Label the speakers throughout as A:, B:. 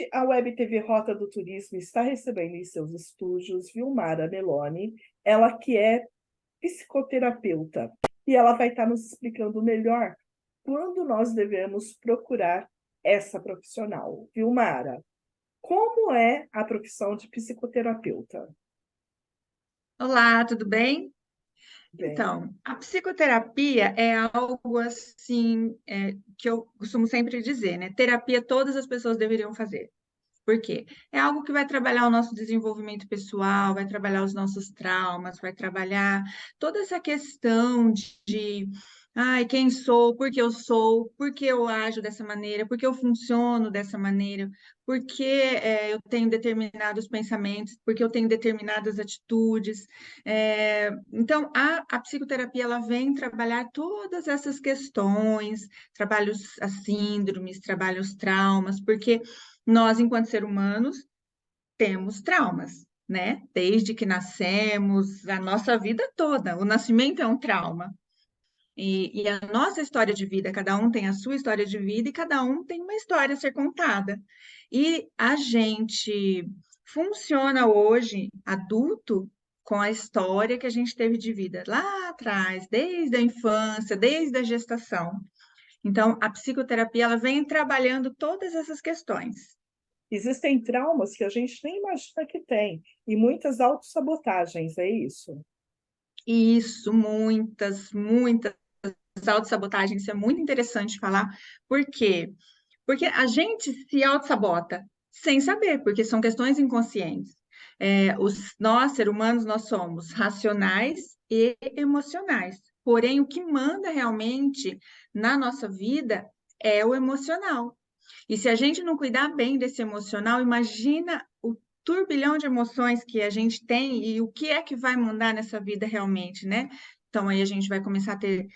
A: Hoje, a Web TV Rota do Turismo está recebendo em seus estúdios Vilmara Meloni, ela que é psicoterapeuta, e ela vai estar nos explicando melhor quando nós devemos procurar essa profissional. Vilmara, como é a profissão de psicoterapeuta?
B: Olá, tudo bem?
A: Bem,
B: Então, a psicoterapia é algo assim, que eu costumo sempre dizer, né? Terapia todas as pessoas deveriam fazer. Por quê? É algo que vai trabalhar o nosso desenvolvimento pessoal, vai trabalhar os nossos traumas, vai trabalhar toda essa questão de, ai, quem sou, por que eu ajo dessa maneira, por que eu funciono dessa maneira, por que eu tenho determinados pensamentos, por que eu tenho determinadas atitudes. Então, a psicoterapia ela vem trabalhar todas essas questões, trabalha as síndromes, trabalha os traumas, porque nós, enquanto seres humanos, temos traumas, né? Desde que nascemos, a nossa vida toda. O nascimento é um trauma. E a nossa história de vida, cada um tem a sua história de vida e cada um tem uma história a ser contada. E a gente funciona hoje, adulto, com a história que a gente teve de vida lá atrás, desde a infância, desde a gestação. Então, a psicoterapia ela vem trabalhando todas essas questões.
A: existem traumas que a gente nem imagina que tem, e muitas autossabotagens, é isso?
B: Isso, muitas autossabotagens, isso é muito interessante falar. Por quê? Porque a gente se autossabota sem saber, porque são questões inconscientes. Nós, seres humanos, nós somos racionais e emocionais. Porém, o que manda realmente na nossa vida é o emocional. E se a gente não cuidar bem desse emocional, imagina o turbilhão de emoções que a gente tem e o que é que vai mandar nessa vida realmente, né? Então, aí a gente vai começar a ter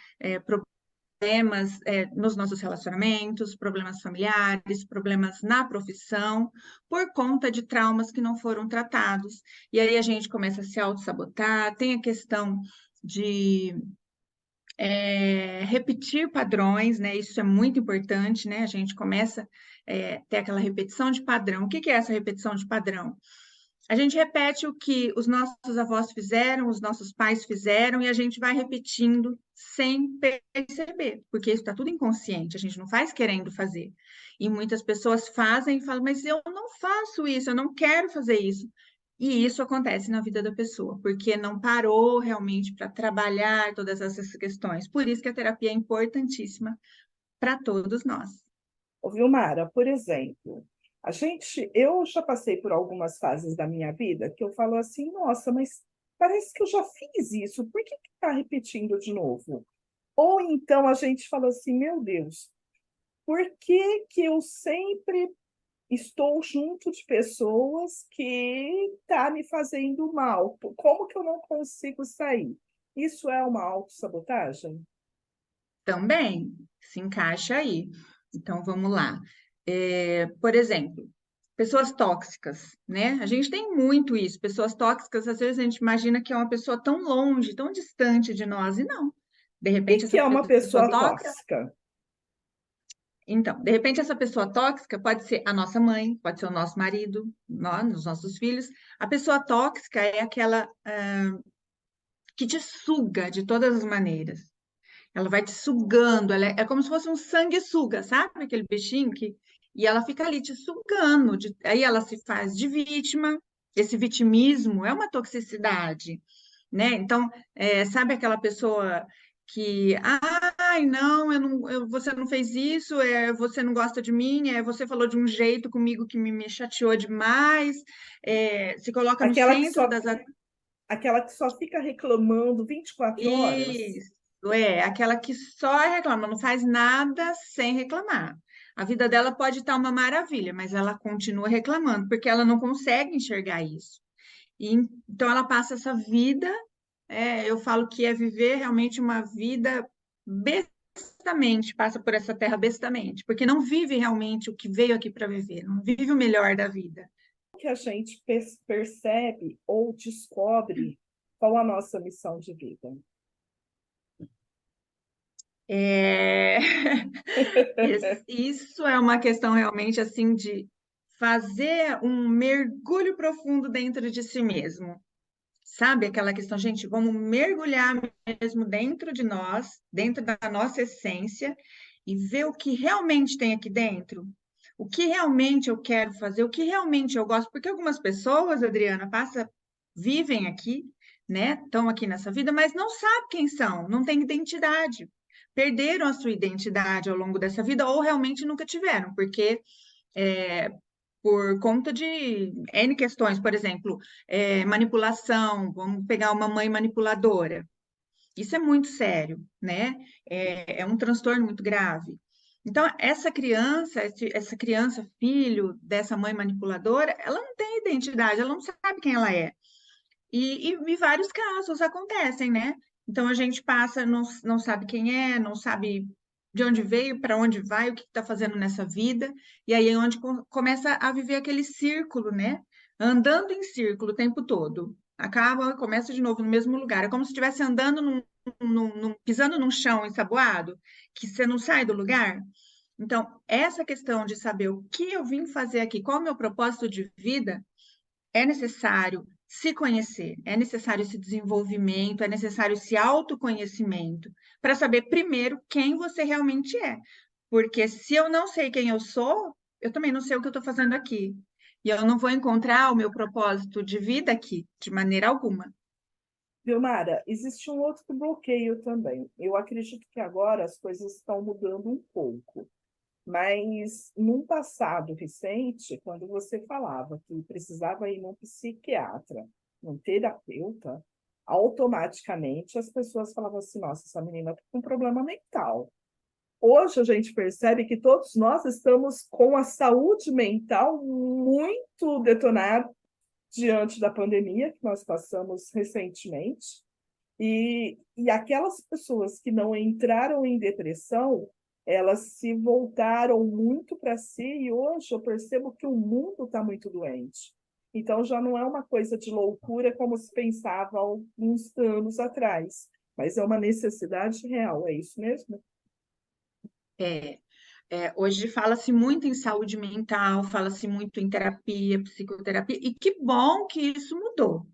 B: problemas nos nossos relacionamentos, problemas familiares, problemas na profissão, por conta de traumas que não foram tratados. E aí a gente começa a se auto-sabotar, tem a questão de repetir padrões, né? Isso é muito importante, né? A gente começa a ter aquela repetição de padrão. O que que é essa repetição de padrão? A gente repete o que os nossos avós fizeram, os nossos pais fizeram, e a gente vai repetindo sem perceber, porque isso está tudo inconsciente, a gente não faz querendo fazer. E muitas pessoas fazem e falam, mas eu não faço isso, eu não quero fazer isso. E isso acontece na vida da pessoa, porque não parou realmente para trabalhar todas essas questões. Por isso que a terapia é importantíssima para todos nós.
A: Ô, Vilmara, por exemplo, eu já passei por algumas fases da minha vida que eu falo assim, nossa, mas parece que eu já fiz isso, por que está repetindo de novo? Ou então a gente fala assim, meu Deus, por que que eu sempre estou junto de pessoas que tá me fazendo mal? Como que eu não consigo sair? Isso é uma autossabotagem?
B: Também se encaixa aí. Então, vamos lá. Por exemplo, pessoas tóxicas, né? A gente tem muito isso. Pessoas tóxicas, às vezes a gente imagina que é uma pessoa tão longe, tão distante de nós, e não. De repente,
A: Que
B: essa
A: é uma
B: pessoa
A: pessoa
B: tóxica.
A: tóxica?
B: Então, de repente, essa pessoa tóxica pode ser a nossa mãe, pode ser o nosso marido, nós, os nossos filhos. A pessoa tóxica é aquela que te suga de todas as maneiras. Ela vai te sugando, ela é como se fosse um sanguessuga, sabe? Aquele bichinho que. E ela fica ali te sugando. Aí ela se faz de vítima. Esse vitimismo é uma toxicidade, né? Então, sabe aquela pessoa que, ai, não, você não fez isso, você não gosta de mim, você falou de um jeito comigo que me chateou demais, se coloca no
A: Aquela que
B: centro
A: só,
B: das.
A: aquela que só fica reclamando 24 horas?
B: Isso, aquela que só reclama, não faz nada sem reclamar. A vida dela pode estar uma maravilha, mas ela continua reclamando, porque ela não consegue enxergar isso. Então ela passa essa vida, eu falo que é viver realmente uma vida bestamente, passa por essa terra bestamente, porque não vive realmente o que veio aqui para viver, não vive o melhor da vida.
A: Que a gente percebe ou descobre qual a nossa missão de vida?
B: É, isso é uma questão realmente assim de fazer um mergulho profundo dentro de si mesmo. Sabe aquela questão, gente, vamos mergulhar mesmo dentro de nós, dentro da nossa essência, e ver o que realmente tem aqui dentro. O que realmente eu quero fazer, o que realmente eu gosto, porque algumas pessoas, Adriana, vivem aqui, né? Estão aqui nessa vida, mas não sabem quem são, não têm identidade. Perderam a sua identidade ao longo dessa vida, ou realmente nunca tiveram, porque é, por conta de N questões, por exemplo, manipulação, vamos pegar uma mãe manipuladora. Isso é muito sério, né? É um transtorno muito grave. Então, essa criança, filho dessa mãe manipuladora, ela não tem identidade, ela não sabe quem ela é. E vários casos acontecem, né? Então a gente passa, não sabe quem é, não sabe de onde veio, para onde vai, o que está fazendo nessa vida, e aí é onde começa a viver aquele círculo, né? Andando em círculo o tempo todo. Acaba, começa de novo no mesmo lugar. É como se estivesse andando pisando num chão ensaboado, que você não sai do lugar. Então, essa questão de saber o que eu vim fazer aqui, qual é o meu propósito de vida, é necessário se conhecer, é necessário esse desenvolvimento, é necessário esse autoconhecimento, para saber primeiro quem você realmente é. Porque se eu não sei quem eu sou, eu também não sei o que eu estou fazendo aqui. E eu não vou encontrar o meu propósito de vida aqui, de maneira alguma.
A: Vilmara, existe um outro bloqueio também. Eu acredito que agora as coisas estão mudando um pouco. Mas num passado recente, quando você falava que precisava ir num psiquiatra, num terapeuta, automaticamente as pessoas falavam assim: nossa, essa menina está com um problema mental. Hoje a gente percebe que todos nós estamos com a saúde mental muito detonada diante da pandemia que nós passamos recentemente. E aquelas pessoas que não entraram em depressão, elas se voltaram muito para si, e hoje eu percebo que o mundo está muito doente. Então já não é uma coisa de loucura como se pensava há alguns anos atrás, mas é uma necessidade real, é isso mesmo?
B: É, hoje fala-se muito em saúde mental, fala-se muito em terapia, psicoterapia, e que bom que isso mudou,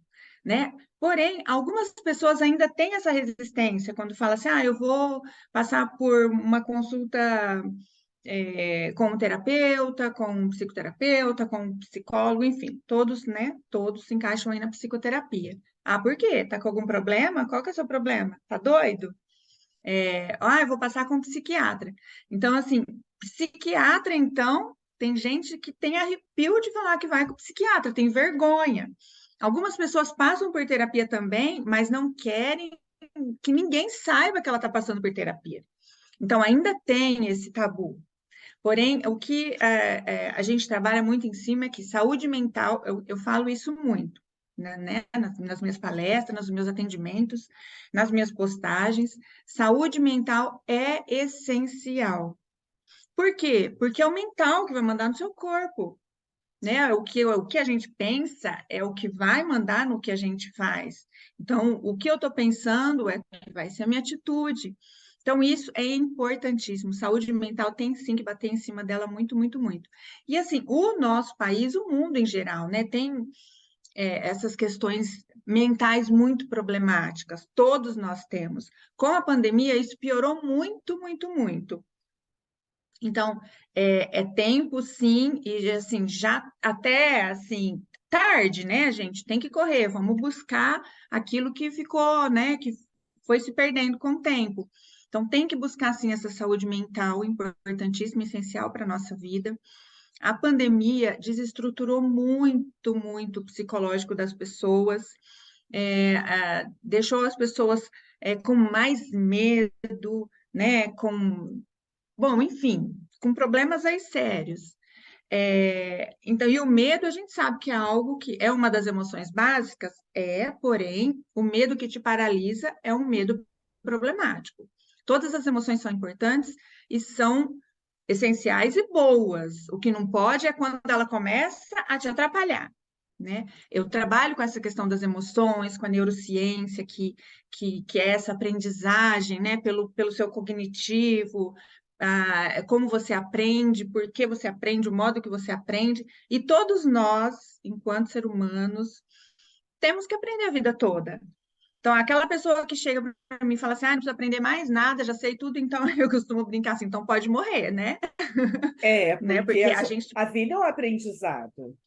B: né? Porém, algumas pessoas ainda têm essa resistência quando fala assim, eu vou passar por uma consulta com um terapeuta, com um psicoterapeuta, com um psicólogo, enfim, todos, né? Todos se encaixam aí na psicoterapia. Ah, por quê? Tá com algum problema? Qual que é o seu problema? Tá doido? Eu vou passar com um psiquiatra. Então, assim, psiquiatra, então, tem gente que tem arrepio de falar que vai com psiquiatra, tem vergonha. Algumas pessoas passam por terapia também, mas não querem que ninguém saiba que ela está passando por terapia. Então, ainda tem esse tabu. Porém, o que a gente trabalha muito em cima é que saúde mental, eu falo isso muito, né, nas minhas palestras, nos meus atendimentos, nas minhas postagens, saúde mental é essencial. Por quê? Porque é o mental que vai mandar no seu corpo, né? O que a gente pensa é o que vai mandar no que a gente faz. Então, o que eu estou pensando é que vai ser a minha atitude. Então, isso é importantíssimo. Saúde mental tem sim que bater em cima dela muito, muito, muito. E assim, o nosso país, o mundo em geral, né, tem essas questões mentais muito problemáticas. Todos nós temos. Com a pandemia, isso piorou muito, muito, muito. Então, é tempo, sim, e assim, já até assim, tarde, né, gente? Tem que correr, vamos buscar aquilo que ficou, né, que foi se perdendo com o tempo. Então, tem que buscar, sim, essa saúde mental importantíssima, essencial para a nossa vida. A pandemia desestruturou muito, muito o psicológico das pessoas, deixou as pessoas com mais medo, né, bom, enfim, com problemas aí sérios. Então, e o medo, a gente sabe que é algo que é uma das emoções básicas, porém, o medo que te paralisa é um medo problemático. Todas as emoções são importantes e são essenciais e boas. O que não pode é quando ela começa a te atrapalhar, né? Eu trabalho com essa questão das emoções, com a neurociência, que é essa aprendizagem, né, pelo seu cognitivo, como você aprende, por que você aprende, o modo que você aprende. E todos nós, enquanto seres humanos, temos que aprender a vida toda. Então, aquela pessoa que chega para mim e fala assim, não precisa aprender mais nada, já sei tudo, então eu costumo brincar assim, então pode morrer, né? Né?
A: Porque
B: Porque a gente,
A: a vida é um aprendizado.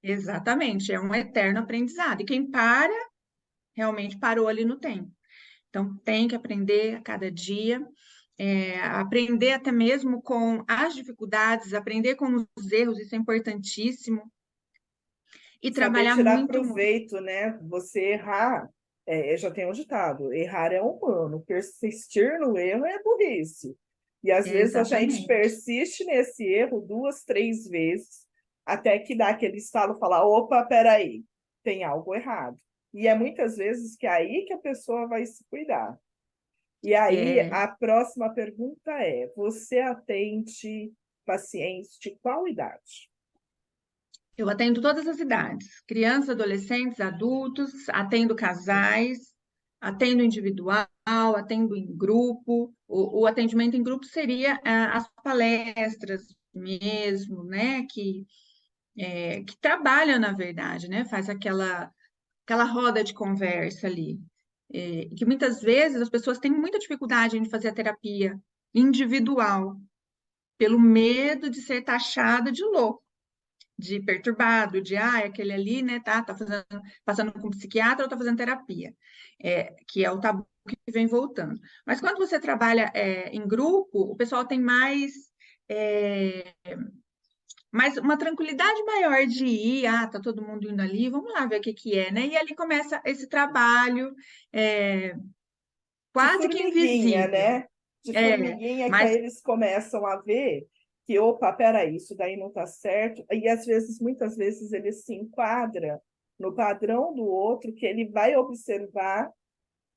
B: exatamente, é um eterno aprendizado. E quem para, realmente parou ali no tempo. Então, tem que aprender a cada dia, aprender até mesmo com as dificuldades, aprender com os erros, isso é importantíssimo, e
A: Saber
B: trabalhar
A: tirar
B: muito, muito.
A: proveito, né? Você errar, já tem um ditado, errar é humano, persistir no erro é burrice. E às vezes a gente
B: Exatamente.
A: persiste nesse erro 2, 3 vezes, até que dá aquele estalo e fala, opa, peraí, tem algo errado. E é muitas vezes que é aí que a pessoa vai se cuidar. E aí
B: É,
A: a próxima pergunta é: você atende pacientes de qual idade?
B: eu atendo todas as idades, crianças, adolescentes, adultos, atendo casais, atendo individual, atendo em grupo. O atendimento em grupo seria as palestras mesmo, né? Que trabalham, na verdade, né? Faz aquela roda de conversa ali. Que muitas vezes as pessoas têm muita dificuldade em fazer a terapia individual, pelo medo de ser taxada de louco, de perturbado, de aquele ali, né, tá fazendo, passando com um psiquiatra ou tá fazendo terapia, que é o tabu que vem voltando. Mas quando você trabalha em grupo, o pessoal tem é, mais uma tranquilidade maior de ir, tá todo mundo indo ali, vamos lá ver o que que é, né? E ali começa esse trabalho é,
A: De
B: quase que
A: formiguinha,
B: invisível.
A: né? De
B: É,
A: formiguinha que aí
B: mas
A: eles começam a ver que, opa, peraí, isso daí não está certo. E às vezes, muitas vezes, ele se enquadra no padrão do outro, que ele vai observar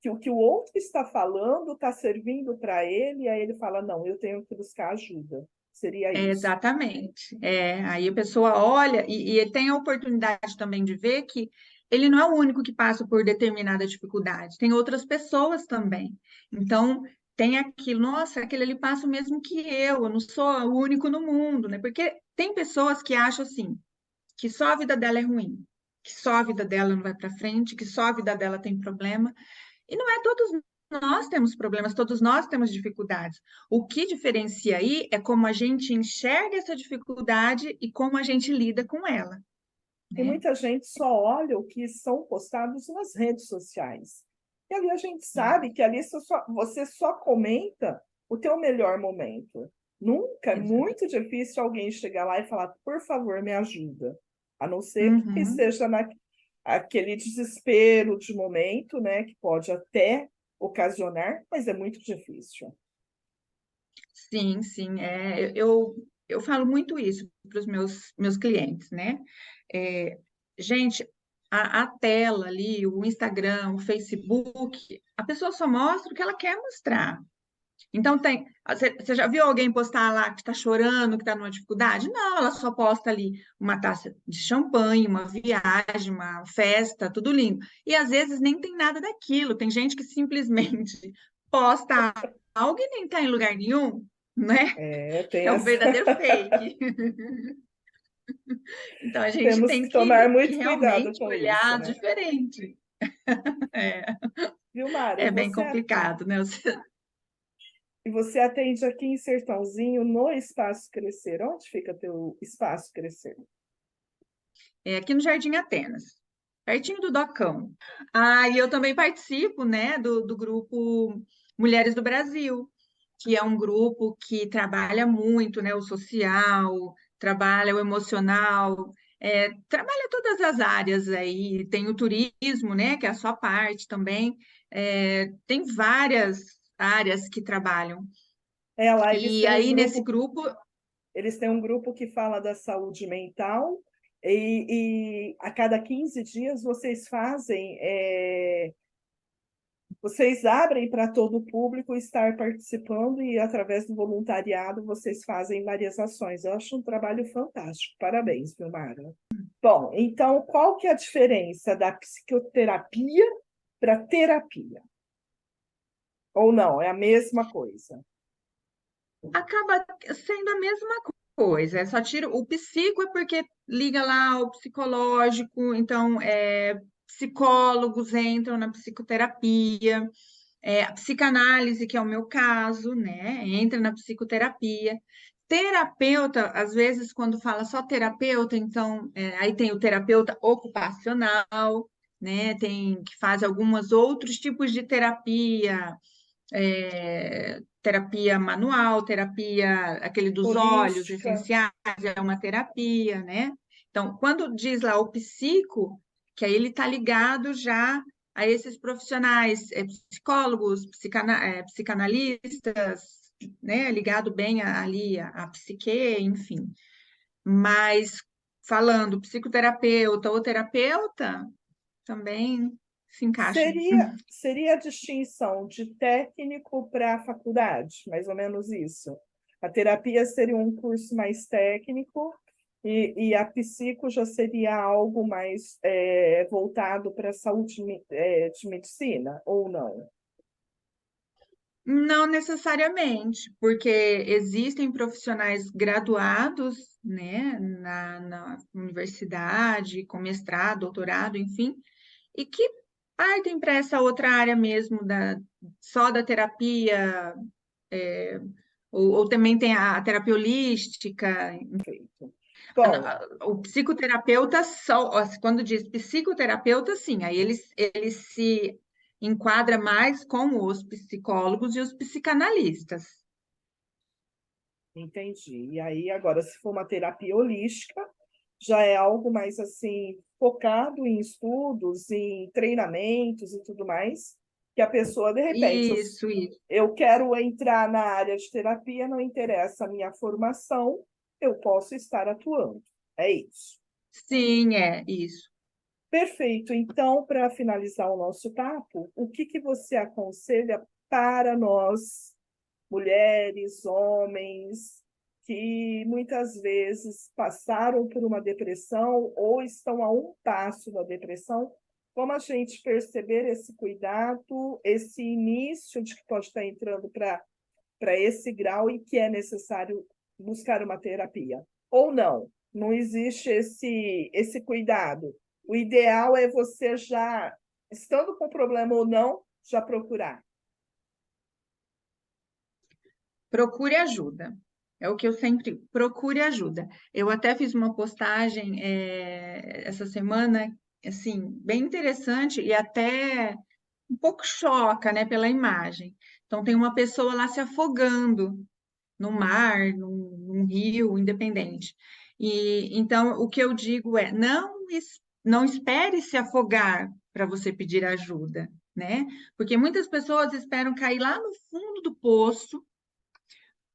A: que o outro está falando está servindo para ele, e aí ele fala, não, eu tenho que buscar ajuda. Seria isso.
B: exatamente. Aí a pessoa olha e tem a oportunidade também de ver que ele não é o único que passa por determinada dificuldade, tem outras pessoas também. Então, tem aquilo, nossa, aquele ali passa o mesmo que eu não sou o único no mundo, né? Porque tem pessoas que acham assim, que só a vida dela é ruim, que só a vida dela não vai para frente, que só a vida dela tem problema. E não é todos nós temos problemas, todos nós temos dificuldades. O que diferencia aí é como a gente enxerga essa dificuldade e como a gente lida com ela,
A: E
B: né?
A: muita gente só olha o que são postados nas redes sociais. E ali a gente sabe que ali você só comenta o teu melhor momento. Nunca, é
B: Exato.
A: muito difícil alguém chegar lá e falar, por favor, me ajuda. A não ser que
B: Uhum.
A: esteja aquele desespero de momento, né, que pode até ocasionar, mas é muito difícil.
B: Sim, sim. Eu falo muito isso para os meus clientes, né? É, gente, a tela ali, o Instagram, o Facebook, a pessoa só mostra o que ela quer mostrar. Então tem. Você já viu alguém postar lá que está chorando, que está numa dificuldade? Não, ela só posta ali uma taça de champanhe, uma viagem, uma festa, tudo lindo. E às vezes nem tem nada daquilo. Tem gente que simplesmente posta algo e nem está em lugar nenhum, né?
A: Tem
B: É um
A: essa...
B: verdadeiro fake. Então a gente
A: Temos
B: tem
A: que tomar
B: que
A: muito cuidado
B: realmente
A: com isso,
B: olhar
A: né?
B: diferente. É,
A: Viu, Mara?
B: é bem complicado, né?
A: E você atende aqui em Sertãozinho, no Espaço Crescer. Onde fica teu Espaço Crescer?
B: Aqui no Jardim Atenas, pertinho do Docão. E eu também participo, né, do grupo Mulheres do Brasil, que é um grupo que trabalha muito, né, o social, trabalha o emocional, trabalha todas as áreas aí. Tem o turismo, né, que é a sua parte também. Tem várias áreas que trabalham.
A: Lá
B: E aí, nesse grupo,
A: eles têm um grupo que fala da saúde mental, e a cada 15 dias vocês abrem para todo o público estar participando, e através do voluntariado vocês fazem várias ações. Eu acho um trabalho fantástico. Parabéns, Vilmara. Bom, então qual que é a diferença da psicoterapia para terapia? Ou não, é a mesma coisa?
B: acaba sendo a mesma coisa. Só tira o psico é porque liga lá ao psicológico, então psicólogos entram na psicoterapia, a psicanálise, que é o meu caso, né? Entra na psicoterapia. Terapeuta, às vezes, quando fala só terapeuta, então aí tem o terapeuta ocupacional, né? Tem que faz alguns outros tipos de terapia, terapia manual, terapia, aquele dos olhos
A: Holística.
B: essenciais, é uma terapia, né? Então, quando diz lá o psico, que aí ele está ligado já a esses profissionais, psicólogos, psicanalistas, né? Ligado bem ali à psique, enfim. Mas falando psicoterapeuta ou terapeuta, também se encaixa.
A: Seria a distinção de técnico para faculdade, mais ou menos isso. A terapia seria um curso mais técnico e a psico já seria algo mais voltado para a saúde de medicina, ou não?
B: Não necessariamente, porque existem profissionais graduados, né, na universidade, com mestrado, doutorado, enfim, e que partem para essa outra área mesmo, só da terapia, é, ou também tem a terapia holística.
A: Perfeito. Bom,
B: O psicoterapeuta, só, ó, quando diz psicoterapeuta, sim, aí ele se enquadra mais com os psicólogos e os psicanalistas.
A: entendi. E aí, agora, se for uma terapia holística, já é algo mais assim, focado em estudos, em treinamentos e tudo mais, que a pessoa, de repente,
B: Isso.
A: eu quero entrar na área de terapia, não interessa a minha formação, eu posso estar atuando. É isso.
B: Sim, é isso.
A: Perfeito. Então, para finalizar o nosso papo, o que que você aconselha para nós, mulheres, homens, que muitas vezes passaram por uma depressão ou estão a um passo da depressão? Como a gente perceber esse cuidado, esse início de que pode estar entrando para esse grau e que é necessário buscar uma terapia? Ou não? Não existe esse cuidado. O ideal é você já, estando com problema ou não, já procurar.
B: Procure ajuda. É o que eu sempre procure ajuda. Eu até fiz uma postagem essa semana, assim, bem interessante e até um pouco choca, né, pela imagem. Então, tem uma pessoa lá se afogando no mar, num rio, independente. E então, o que eu digo é, não espere se afogar para você pedir ajuda, né? Porque muitas pessoas esperam cair lá no fundo do poço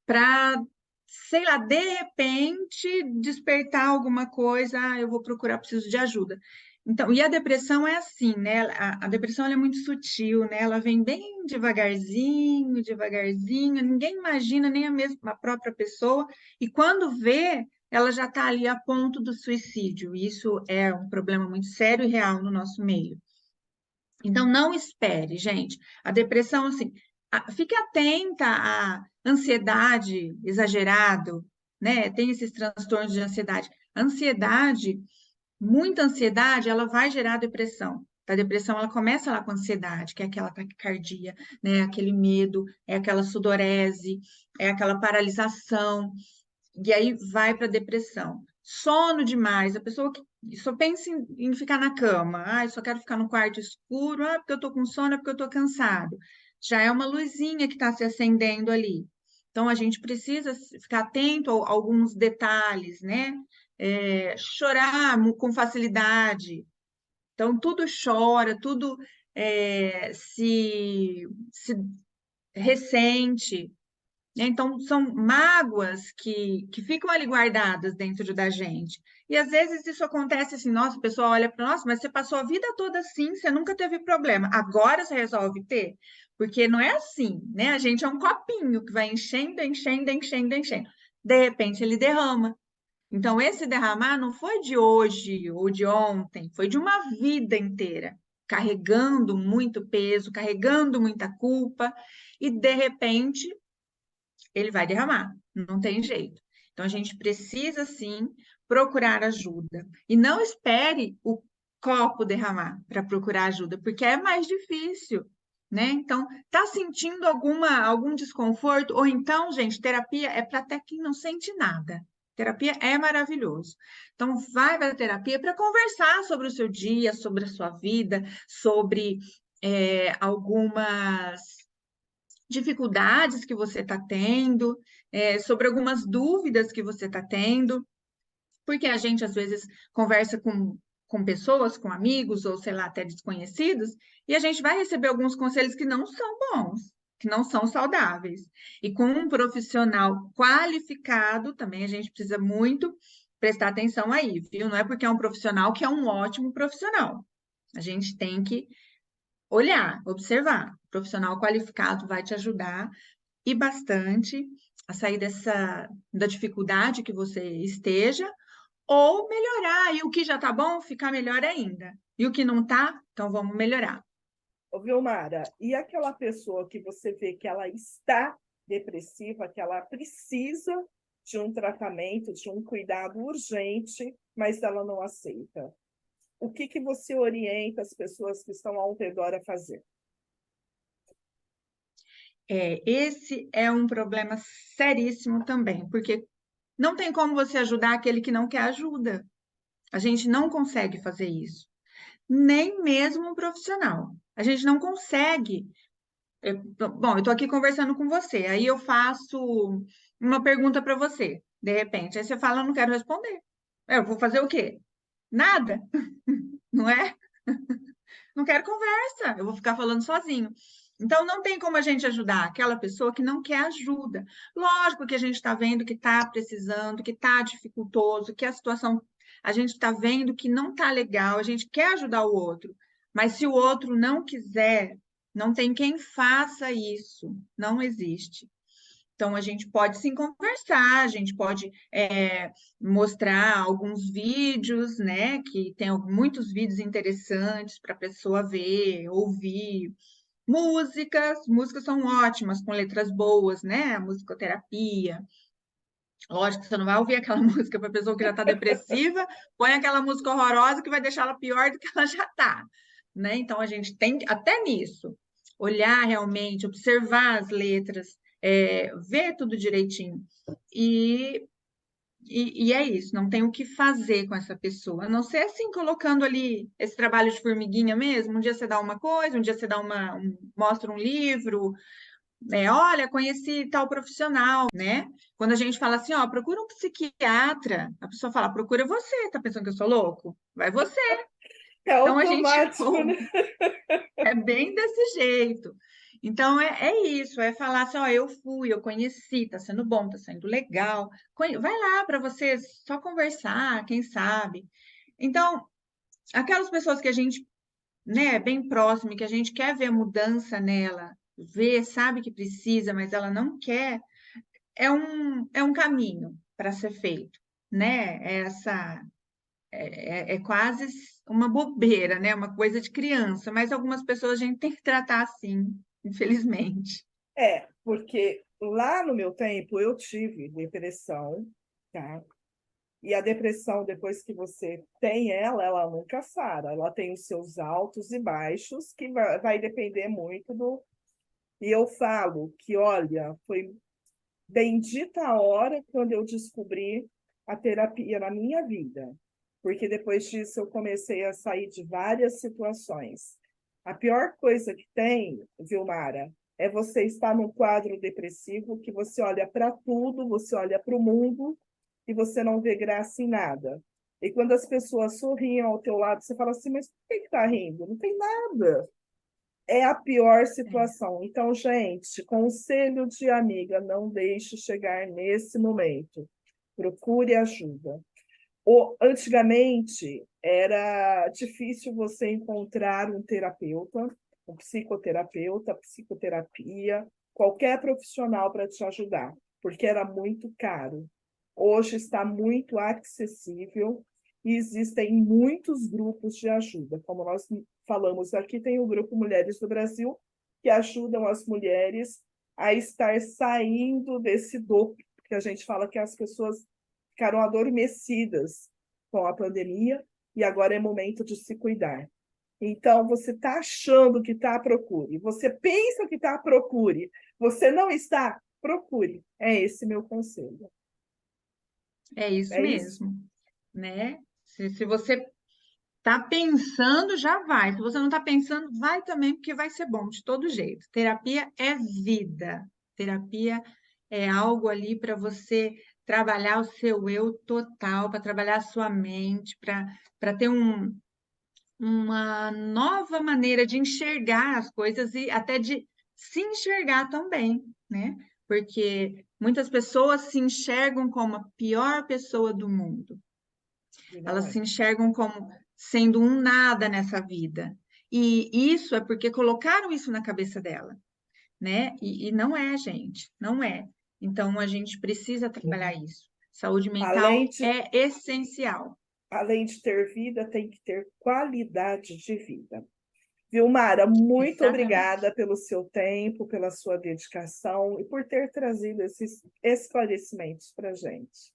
B: para, sei lá, de repente despertar alguma coisa, eu vou procurar, preciso de ajuda. Então, e a depressão é assim, né? A depressão ela é muito sutil, né? Ela vem bem devagarzinho, devagarzinho, ninguém imagina, nem a mesma a própria pessoa, e quando vê, ela já está ali a ponto do suicídio. E isso é um problema muito sério e real no nosso meio. Então, não espere, gente. A depressão, assim, fique atenta à ansiedade exagerado, né? Tem esses transtornos de ansiedade. Ansiedade, muita ansiedade, ela vai gerar depressão. A depressão, ela começa lá com ansiedade, que é aquela taquicardia, né? Aquele medo, é aquela sudorese, é aquela paralisação, e aí vai para depressão. Sono demais, a pessoa que só pensa em ficar na cama, só quero ficar no quarto escuro, porque eu tô com sono, é porque eu tô cansado. Já é uma luzinha que está se acendendo ali. Então a gente precisa ficar atento a alguns detalhes, né? Chorar com facilidade. Então tudo chora, tudo se ressente, né? Então, são mágoas que ficam ali guardadas dentro da gente. E às vezes isso acontece assim, nossa, o pessoal olha para nós, mas você passou a vida toda assim, você nunca teve problema. Agora você resolve ter? Porque não é assim, né? A gente é um copinho que vai enchendo, enchendo, enchendo, enchendo. De repente ele derrama. Então, esse derramar não foi de hoje ou de ontem, foi de uma vida inteira, carregando muito peso, carregando muita culpa, e de repente ele vai derramar, não tem jeito. Então, a gente precisa, sim, procurar ajuda. E não espere o copo derramar para procurar ajuda, porque é mais difícil, né? Então, tá sentindo algum desconforto? Ou então, gente, terapia é para até quem não sente nada. Terapia é maravilhoso. Então, vai para a terapia para conversar sobre o seu dia, sobre a sua vida, sobre algumas dificuldades que você está tendo, sobre algumas dúvidas que você está tendo, porque a gente às vezes conversa com pessoas, com amigos, ou sei lá, até desconhecidos, e a gente vai receber alguns conselhos que não são bons, que não são saudáveis. E com um profissional qualificado, também a gente precisa muito prestar atenção aí, viu? Não é porque é um profissional que é um ótimo profissional. A gente tem que olhar, observar. O profissional qualificado vai te ajudar e bastante a sair da dificuldade que você esteja, ou melhorar. E o que já tá bom, ficar melhor ainda. E o que não tá, então vamos melhorar.
A: Ô, Vilmara, e aquela pessoa que você vê que ela está depressiva, que ela precisa de um tratamento, de um cuidado urgente, mas ela não aceita? O que que você orienta as pessoas que estão ao redor a fazer?
B: Esse é um problema seríssimo também, porque não tem como você ajudar aquele que não quer ajuda. A gente não consegue fazer isso. Nem mesmo um profissional. A gente não consegue. Bom, eu estou aqui conversando com você, aí eu faço uma pergunta para você, de repente. Aí você fala, eu não quero responder. Eu vou fazer o quê? Nada, não é? Não quero conversa, eu vou ficar falando sozinho. Então, não tem como a gente ajudar aquela pessoa que não quer ajuda. Lógico que a gente está vendo que está precisando, que está dificultoso, que a situação, a gente está vendo que não está legal, a gente quer ajudar o outro. Mas se o outro não quiser, não tem quem faça isso. Não existe. Então, a gente pode sim conversar, a gente pode mostrar alguns vídeos, né? Que tem muitos vídeos interessantes para a pessoa ver, ouvir. Músicas são ótimas, com letras boas, né? A musicoterapia. Lógico que você não vai ouvir aquela música para a pessoa que já está depressiva, põe aquela música horrorosa que vai deixar ela pior do que ela já está, né? Então, a gente tem, até nisso, olhar realmente, observar as letras, ver tudo direitinho. E, e é isso, não tem o que fazer com essa pessoa, a não ser assim, colocando ali esse trabalho de formiguinha mesmo. Um dia você dá uma coisa, um dia você dá mostra um livro, olha, conheci tal profissional, né? Quando a gente fala assim, ó, procura um psiquiatra, a pessoa fala, procura você, tá pensando que eu sou louco? Vai você.
A: É
B: Então a gente
A: automático, né?
B: é bem desse jeito. Então é isso, é falar assim, ó, eu fui, eu conheci, tá sendo bom, tá sendo legal. Vai lá para você só conversar, quem sabe. Então, aquelas pessoas que a gente, né, bem próximo, que a gente quer ver mudança nela, vê, sabe que precisa, mas ela não quer, é um caminho para ser feito, né? É quase uma bobeira, né? Uma coisa de criança, mas algumas pessoas a gente tem que tratar assim, infelizmente.
A: Porque lá no meu tempo eu tive depressão, tá? E a depressão, depois que você tem ela nunca sara. Ela tem os seus altos e baixos, que vai depender muito do. E eu falo que, olha, foi bendita a hora quando eu descobri a terapia na minha vida, porque depois disso eu comecei a sair de várias situações. A pior coisa que tem, Vilmara, é você estar num quadro depressivo que você olha para tudo, você olha para o mundo e você não vê graça em nada. E quando as pessoas sorriem ao teu lado, você fala assim, mas por que está rindo? Não tem nada. É a pior
B: É.
A: situação. Então, gente, conselho de amiga, não deixe chegar nesse momento. Procure ajuda. Antigamente, era difícil você encontrar um terapeuta, um psicoterapeuta, psicoterapia, qualquer profissional para te ajudar, porque era muito caro. Hoje está muito acessível e existem muitos grupos de ajuda. Como nós falamos aqui, tem o Grupo Mulheres do Brasil, que ajudam as mulheres a estar saindo desse doping, porque a gente fala que as pessoas ficaram adormecidas com a pandemia e agora é momento de se cuidar. Então, você está achando que está à procure, você pensa que está à procure, você não está, procure. É esse meu conselho.
B: É isso
A: É isso?
B: mesmo, né? Se você tá pensando, já vai. Se você não tá pensando, vai também, porque vai ser bom de todo jeito. Terapia é vida. Terapia é algo ali para você trabalhar o seu eu total, para trabalhar a sua mente, para ter uma nova maneira de enxergar as coisas e até de se enxergar também, né? Porque muitas pessoas se enxergam como a pior pessoa do mundo.
A: E não
B: Elas
A: é.
B: se enxergam como sendo um nada nessa vida. E isso é porque colocaram isso na cabeça dela, né? E não é, gente, não é. Então a gente precisa trabalhar isso. Saúde
A: Além
B: mental
A: de,
B: é essencial.
A: além de ter vida, tem que ter qualidade de vida. Vilmara, muito
B: Exatamente.
A: obrigada pelo seu tempo, pela sua dedicação e por ter trazido esses esclarecimentos para a gente.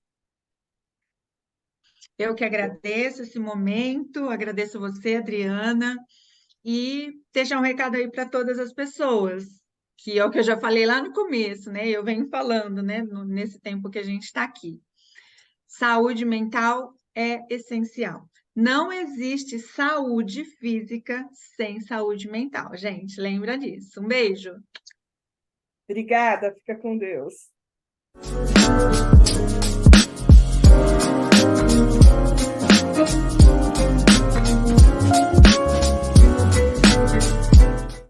B: Eu que agradeço esse momento, agradeço você, Adriana, e deixar um recado aí para todas as pessoas, que é o que eu já falei lá no começo, né? Eu venho falando, né, nesse tempo que a gente está aqui. Saúde mental é essencial. Não existe saúde física sem saúde mental. Gente, lembra disso. Um beijo.
A: Obrigada, fica com Deus.